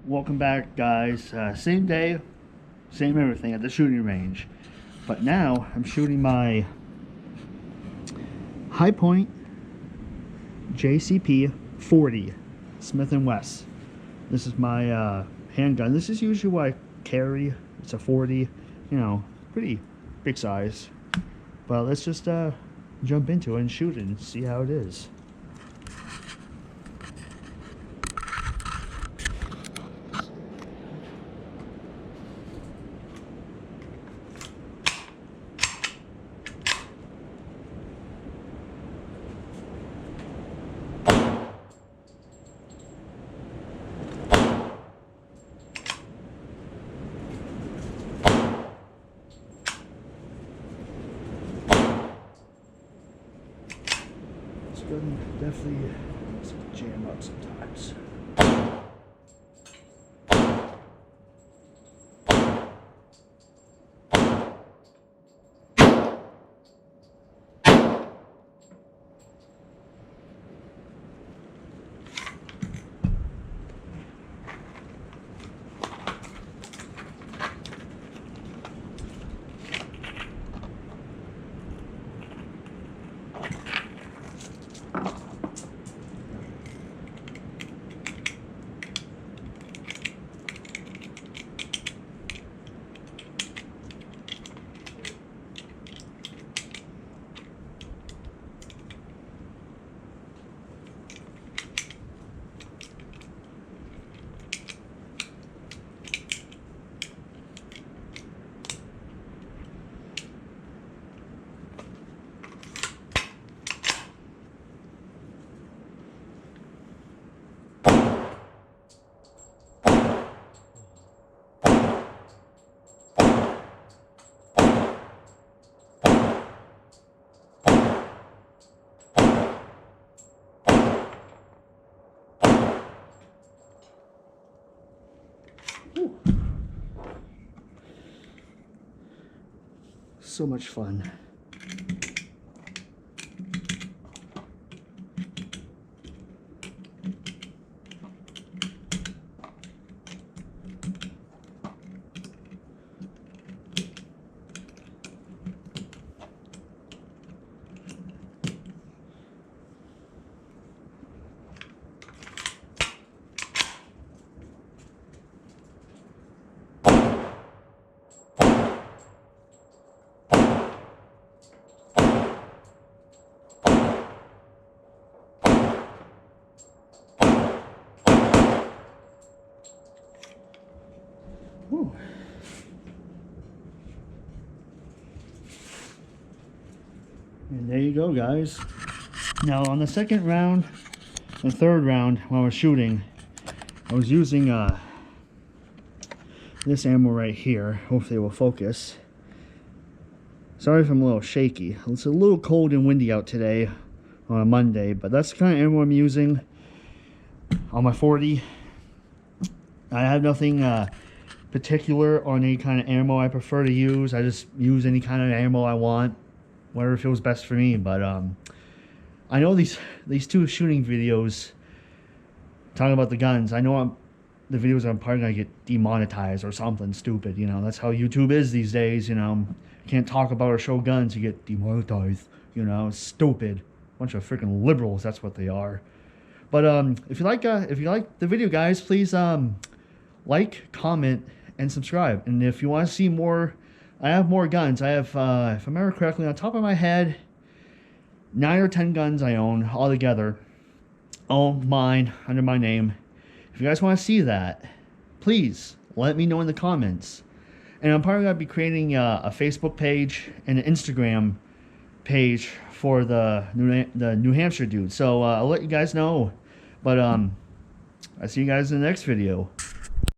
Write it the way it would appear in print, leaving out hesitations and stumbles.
Welcome back, guys. Same day, same everything at the shooting range. But now I'm shooting my Hi-Point JCP 40 Smith & Wesson. This is my handgun. This is usually what I carry. It's a 40, you know, pretty big size. But let's just jump into it and shoot it and see how it is. Definitely jam up sometimes. Ooh. So much fun. Whew. And there you go, guys. Now on the second round and third round when I was shooting, I was using this ammo right here. Hopefully it will focus. Sorry if I'm a little shaky. It's a little cold and windy out today on a Monday, but that's the kind of ammo I'm using on my 40. I have nothing particular on any kind of ammo I prefer to use. I just use any kind of ammo I want, whatever feels best for me. But I know these two shooting videos talking about the guns, I know the videos I'm probably gonna get demonetized or something stupid. You know, that's how YouTube is these days. You know, you can't talk about or show guns, you get demonetized. You know, it's stupid. Bunch of freaking liberals, that's what they are. But if you like the video, guys, please like, comment, and subscribe. And if you want to see more, I have more guns. I have, if I remember correctly, on top of my head, 9 or 10 guns I own altogether, all mine, under my name. If you guys want to see that, please let me know in the comments. And I'm probably going to be creating a Facebook page and an Instagram page for the New Hampshire dude. So I'll let you guys know. But I'll see you guys in the next video.